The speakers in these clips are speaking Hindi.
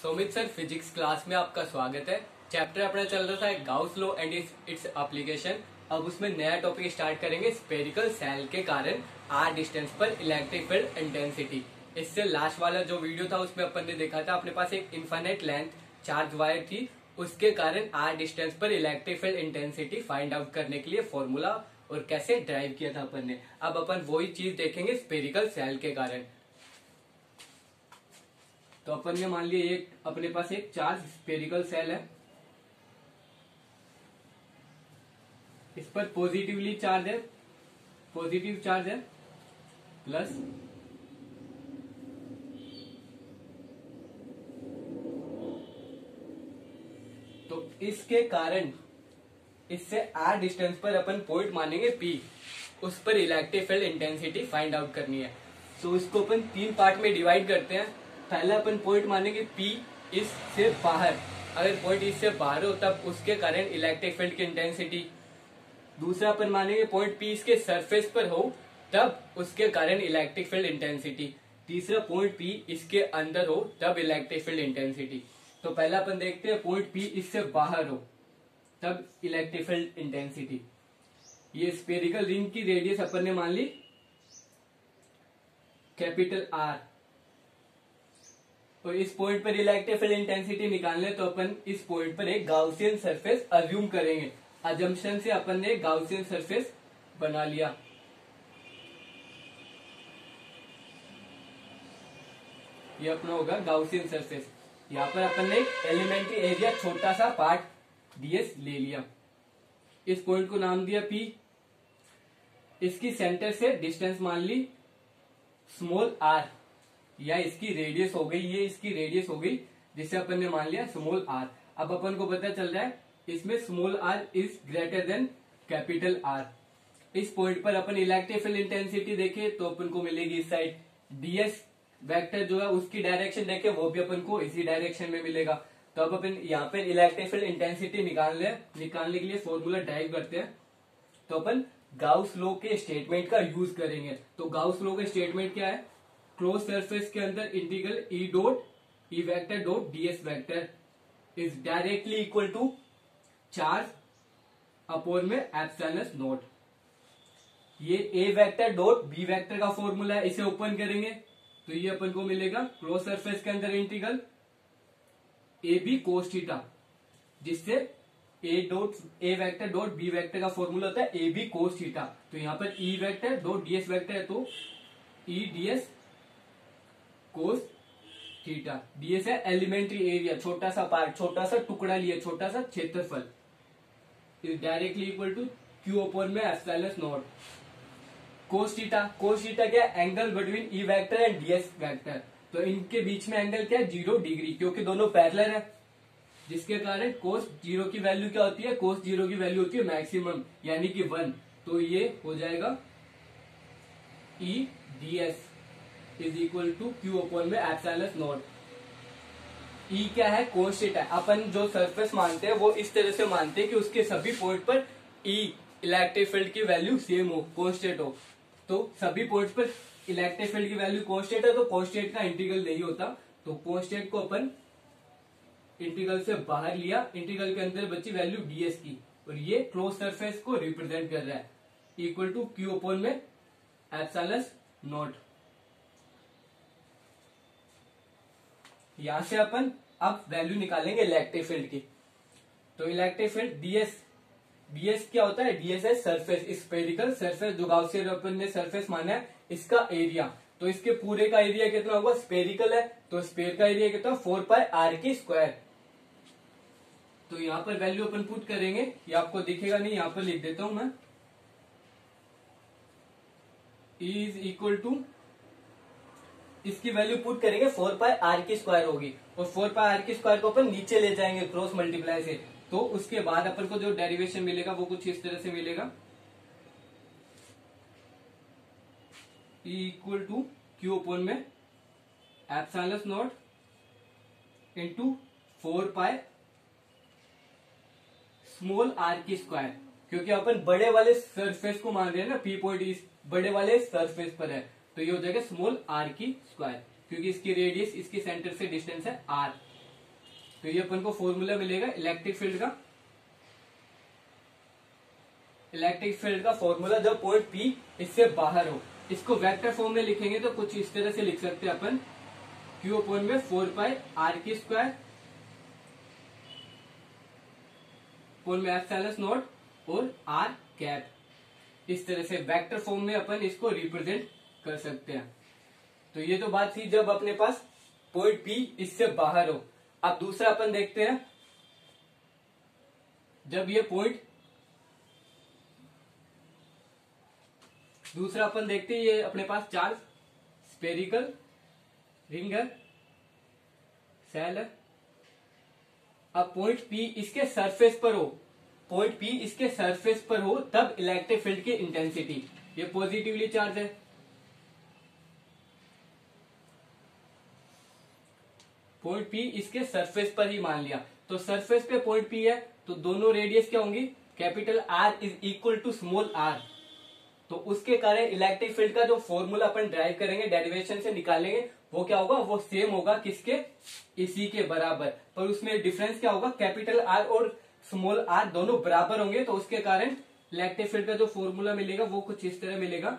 सुमित सर फिजिक्स क्लास में आपका स्वागत है। चैप्टर अपना चल रहा था Gauss law and its application. अब उसमें नया टॉपिक स्टार्ट करेंगे, स्फेरिकल सेल के कारण आर डिस्टेंस पर इलेक्ट्रिक फील्ड इंटेंसिटी। इससे लास्ट वाला जो वीडियो था उसमें अपन ने देखा था अपने पास एक इनफाइनाइट लेंथ चार्ज वायर थी, उसके कारण आर डिस्टेंस पर electric field intensity find out करने के लिए फॉर्मूला और कैसे ड्राइव किया था अपन ने। अब अपन वही चीज देखेंगे स्फेरिकल सेल के कारण। तो अपन ने मान लिया एक अपने पास एक चार्ज स्फेरिकल सेल है, इस पर पॉजिटिवली चार्ज है, पॉजिटिव चार्ज है प्लस तो इसके कारण इससे आर डिस्टेंस पर अपन पॉइंट मानेंगे पी, उस पर electric field intensity find out करनी है। तो इसको अपन तीन पार्ट में डिवाइड करते हैं। पहला अपन पॉइंट मानेंगे पी इससे बाहर, अगर पॉइंट इससे बाहर हो तब उसके कारण इलेक्ट्रिक फील्ड की इंटेंसिटी। दूसरा अपन मानेंगे पॉइंट पी इसके सरफेस पर हो तब उसके कारण इलेक्ट्रिक फील्ड इंटेंसिटी। तीसरा पॉइंट पी इसके अंदर हो तब इलेक्ट्रिक फील्ड इंटेंसिटी। तो पहला अपन देखते हैं पॉइंट पी इससे बाहर हो तब इलेक्ट्रिक फील्ड इंटेंसिटी। ये स्फेरिकल रिंग की रेडियस अपन ने मान ली कैपिटल आर, और इस पॉइंट पर इलेक्ट्रिक फील्ड इंटेंसिटी निकालने तो अपन इस पॉइंट पर एक गाउसियन सरफेस अज्यूम करेंगे। अजम्पशन से अपन ने गाउसियन सरफेस बना लिया। ये अपना होगा गाउसियन सरफेस। यहाँ पर अपन ने एलिमेंट्री एरिया छोटा सा पार्ट डीएस ले लिया। इस पॉइंट को नाम दिया पी। इसकी सेंटर से डिस्टेंस मान ली स्मॉल आर, या इसकी रेडियस हो गई, ये इसकी रेडियस हो गई जिसे अपन ने मान लिया स्मॉल आर। अब अपन को पता चल रहा है इसमें small R is greater than capital R. इस पॉइंट पर अपन इलेक्ट्रिक फील्ड इंटेंसिटी देखे तो अपन को मिलेगी इस साइड। डीएस वेक्टर जो है उसकी डायरेक्शन देखे वो भी अपन को इसी डायरेक्शन में मिलेगा। तो अब अपन यहाँ पे इलेक्ट्रिक फील्ड इंटेंसिटी निकालने के लिए फॉर्मूला ड्राइव करते हैं। तो अपन गाउस लॉ के स्टेटमेंट का यूज करेंगे। तो गाउस लॉ का स्टेटमेंट क्या है? क्लोज सरफेस के अंदर integral E dot E vector dot ds vector is directly equal to charge upon में एप्सिलॉन नॉट। ये A vector dot B vector का फॉर्मूला है, इसे ओपन करेंगे तो ये अपन को मिलेगा क्लोज सरफेस के अंदर integral A B cos theta, जिससे A vector dot B vector का फॉर्मूला होता है ए बी कोस थीटा। तो यहाँ पर E vector dot ds vector है तो E ds cos theta. Ds है एलिमेंट्री एरिया, छोटा सा पार्ट, छोटा सा टुकड़ा लिया, छोटा सा क्षेत्रफल, is directly equal to Q upon में एप्सिलॉन नॉट। कोस थीटा क्या है? Angle between E vector and ds vector. तो इनके बीच में एंगल क्या है? 0 डिग्री, क्योंकि दोनों पैरेलल है, जिसके कारण कोस जीरो की वैल्यू क्या होती है? कोस जीरो की वैल्यू होती है मैक्सिमम, यानी कि 1। तो ये हो जाएगा E DS is equal to Q upon में एप्सिलॉन नॉट। ई क्या है? कांस्टेंट है। अपन जो सरफेस मानते हैं वो इस तरह से मानते हैं कि उसके सभी पॉइंट पर ई इलेक्ट्रिक फील्ड की वैल्यू सेम हो, कांस्टेंट हो। तो सभी पॉइंट्स पर इलेक्ट्रिक फील्ड की वैल्यू कांस्टेंट है तो कांस्टेंट का इंटीग्रल नहीं होता। तो कांस्टेंट को अपन इंटीग्रल से बाहर लिया, इंटीग्रल के अंदर बची वैल्यू डीएस की, और ये क्लोज सरफेस को रिप्रेजेंट कर रहा है इक्वल टू क्यू अपॉन में एप्सिलॉन नॉट। यहां से अपन अब वैल्यू निकालेंगे इलेक्ट्रिक फील्ड की। तो इलेक्ट्रिक फील्ड डीएस क्या होता है? डीएस है सरफेस, स्फेरिकल सरफेस, जो गाउसियन अपन ने सरफेस माना है, इसका एरिया। तो इसके पूरे का एरिया कितना होगा? स्फेरिकल है तो स्फेयर का एरिया कितना? 4 पाई आर की स्क्वायर। तो यहां पर वैल्यू अपन पुट करेंगे, ये आपको दिखेगा नहीं, यहां पर लिख देता हूं मैं। इज इक्वल टू, इसकी वैल्यू पुट करेंगे 4 पाई आर की स्क्वायर होगी, और 4 पाई आर की स्क्वायर को अपन नीचे ले जाएंगे क्रॉस मल्टीप्लाई से। तो उसके बाद अपन को जो डेरिवेशन मिलेगा वो कुछ इस तरह से मिलेगा, इक्वल टू क्यू अपॉन में epsilon naught into 4 pi small R की स्क्वायर, क्योंकि अपन बड़े वाले सरफेस को मान रहे हैं ना, पी पॉइंट इस बड़े वाले सरफेस पर है, तो ये हो जाएगा स्मॉल आर की स्क्वायर, क्योंकि इसकी रेडियस इसकी सेंटर से डिस्टेंस है आर। तो ये अपन को फॉर्मूला मिलेगा इलेक्ट्रिक फील्ड का। इलेक्ट्रिक फील्ड का फॉर्मूला जब पॉइंट P इससे बाहर हो, इसको वेक्टर फॉर्म में लिखेंगे तो कुछ इस तरह से लिख सकते हैं अपन, Q अपॉन में 4πr² अपॉन में ε0 और r कैप। इस तरह से वेक्टर फॉर्म में अपन इसको रिप्रेजेंट कर सकते हैं। तो ये तो बात थी जब अपने पास पॉइंट P इससे बाहर हो। अब दूसरा अपन देखते हैं, जब ये पॉइंट दूसरा अपन देखते हैं, ये अपने पास चार्ज स्पेरिकल रिंग है, सेल है। अब पॉइंट P इसके सरफेस पर हो, पॉइंट P इसके सरफेस पर हो, तब इलेक्ट्रिक फील्ड की इंटेंसिटी, ये पॉजिटिवली चार्ज है, पॉइंट P इसके सरफेस पर ही मान लिया। तो सरफेस पे पॉइंट P है, तो दोनों रेडियस क्या होंगी, capital R is equal to small r। तो उसके कारण इलेक्ट्रिक फील्ड का जो फॉर्मूला अपन ड्राइव करेंगे, डेरिवेशन से निकालेंगे, वो क्या होगा, वो सेम होगा किसके, इसी के बराबर। पर उसमें डिफरेंस क्या होगा, कैपिटल R और स्मॉल r दोनों बराबर होंगे। तो उसके कारण इलेक्ट्रिक फील्ड का जो फॉर्मूला मिलेगा वो कुछ इस तरह मिलेगा,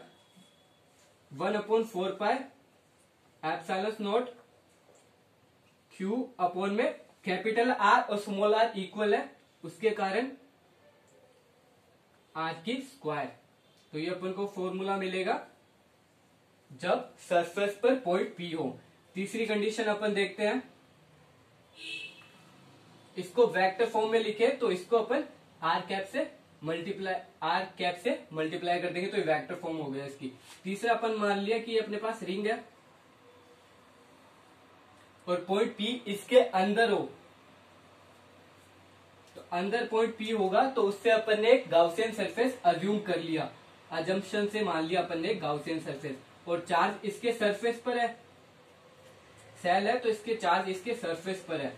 1/4πε0 Q अपॉन में कैपिटल R और स्मॉल r इक्वल है, उसके कारण r²। तो ये अपन को फॉर्मूला मिलेगा जब सरफेस पर पॉइंट P हो। तीसरी कंडीशन अपन देखते हैं, इसको वेक्टर फॉर्म में लिखे तो इसको अपन r कैप से मल्टीप्लाई कर देंगे, तो ये वेक्टर फॉर्म हो गया इसकी। तीसरा अपन मान लिया कि ये अपने पास रिंग है और पॉइंट P इसके अंदर हो, तो अंदर पॉइंट P होगा, तो उससे अपन ने एक गाउसियन सरफेस अज्यूम कर लिया, अजम्पशन से मान लिया अपन ने गाउसियन सरफेस, और चार्ज इसके सरफेस पर है, सेल है तो इसके चार्ज इसके सरफेस पर है,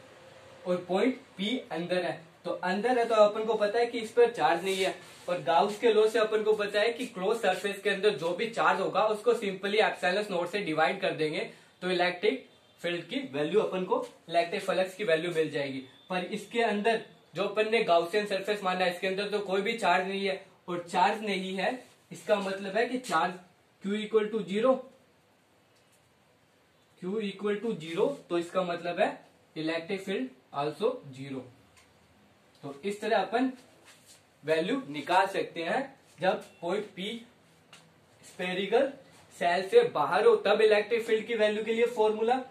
और पॉइंट P अंदर है। तो अंदर है तो अपन को पता है कि इस पर चार्ज नहीं है, और गाउस के लॉ से अपन को पता है कि क्लोज सरफेस के अंदर जो भी चार्ज होगा उसको सिंपली ε0 से डिवाइड कर देंगे, तो इलेक्ट्रिक फील्ड की वैल्यू अपन को, इलेक्ट्रिक फ्लक्स की वैल्यू मिल जाएगी। पर इसके अंदर जो अपन ने गाउसियन सरफेस माना है, इसके अंदर तो कोई भी चार्ज नहीं है, और चार्ज नहीं है इसका मतलब है कि charge Q equal to 0, Q equal to 0, तो इसका मतलब है इलेक्ट्रिक फील्ड आल्सो 0। तो इस तरह अपन वैल्यू निकाल सकते हैं जब पॉइंट P स्पेरिकल सेल से बाहर हो, तब इलेक्ट्रिक फील्ड की वैल्यू के लिए फॉर्मूला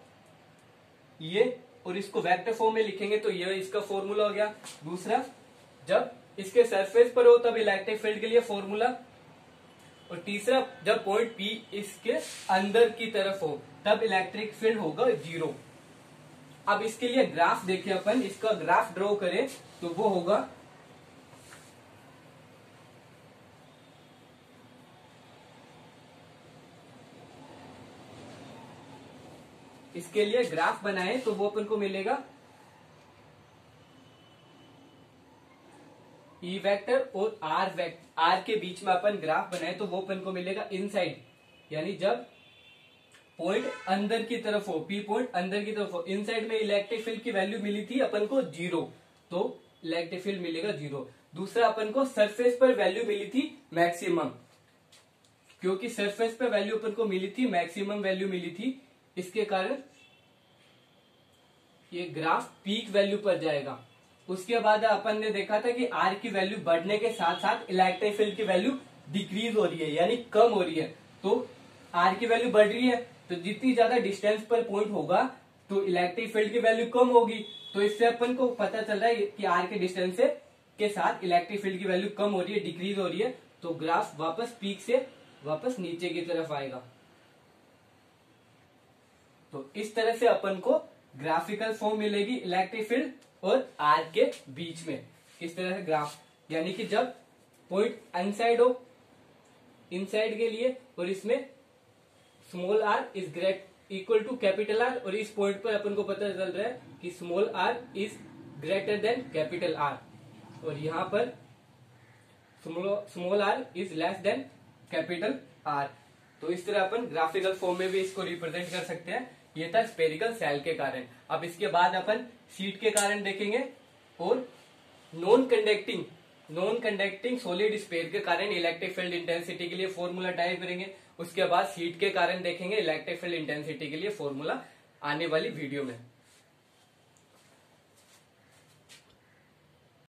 ये, और इसको वेक्टर फॉर्म में लिखेंगे तो ये इसका फॉर्मूला हो गया। दूसरा, जब इसके सरफेस पर हो तब इलेक्ट्रिक फील्ड के लिए फॉर्मूला, और तीसरा, जब पॉइंट P इसके अंदर की तरफ हो तब इलेक्ट्रिक फील्ड होगा 0। अब इसके लिए ग्राफ देखें अपन, इसका ग्राफ ड्रॉ करें तो वो होगा, इसके लिए ग्राफ बनाए तो वो अपन को मिलेगा E वेक्टर और R के बीच में अपन ग्राफ बनाए तो वो अपन को मिलेगा इनसाइड, यानी जब पॉइंट अंदर की तरफ हो, P पॉइंट अंदर की तरफ हो, इनसाइड में इलेक्ट्रिक फील्ड की वैल्यू मिली थी अपन को 0, तो इलेक्ट्रिक फील्ड मिलेगा 0। दूसरा, अपन को सरफेस पर वैल्यू मिली थी मैक्सिमम, क्योंकि सरफेस पर वैल्यू अपन को मिली थी, मैक्सिमम वैल्यू मिली थी, इसके कारण ये ग्राफ पीक वैल्यू पर जाएगा। उसके बाद अपन ने देखा था कि R की वैल्यू बढ़ने के साथ साथ इलेक्ट्रिक फील्ड की वैल्यू डिक्रीज हो रही है, यानी कम हो रही है। तो R की वैल्यू बढ़ रही है, तो जितनी ज्यादा डिस्टेंस पर पॉइंट होगा तो इलेक्ट्रिक फील्ड की वैल्यू कम होगी। तो इससे अपन को पता चल रहा है कि R के डिस्टेंस के साथ इलेक्ट्रिक फील्ड की वैल्यू कम हो रही है, डिक्रीज हो रही है, तो ग्राफ वापस पीक से वापस नीचे की तरफ आएगा। तो इस तरह से अपन को ग्राफिकल फॉर्म मिलेगी इलेक्ट्रिक फील्ड और R के बीच में, इस तरह से ग्राफ, यानी कि जब पॉइंट अनसाइड हो इनसाइड के लिए, और इसमें small r is equal to capital R, और इस पॉइंट पर अपन को पता चल रहा है कि small r is greater than capital R, और यहां पर small r is less than capital R। तो इस तरह अपन ग्राफिकल फॉर्म में भी इसको रिप्रेजेंट कर सकते हैं ये था स्पेरिकल सेल के कारण। अब इसके बाद अपन शीट के कारण देखेंगे और नॉन कंडक्टिंग सॉलिड स्पेयर के कारण इलेक्ट्रिक फील्ड इंटेंसिटी के लिए फॉर्मूला टाइप करेंगे। उसके बाद शीट के कारण देखेंगे इलेक्ट्रिक फील्ड इंटेंसिटी के लिए फॉर्मूला आने वाली वीडियो में।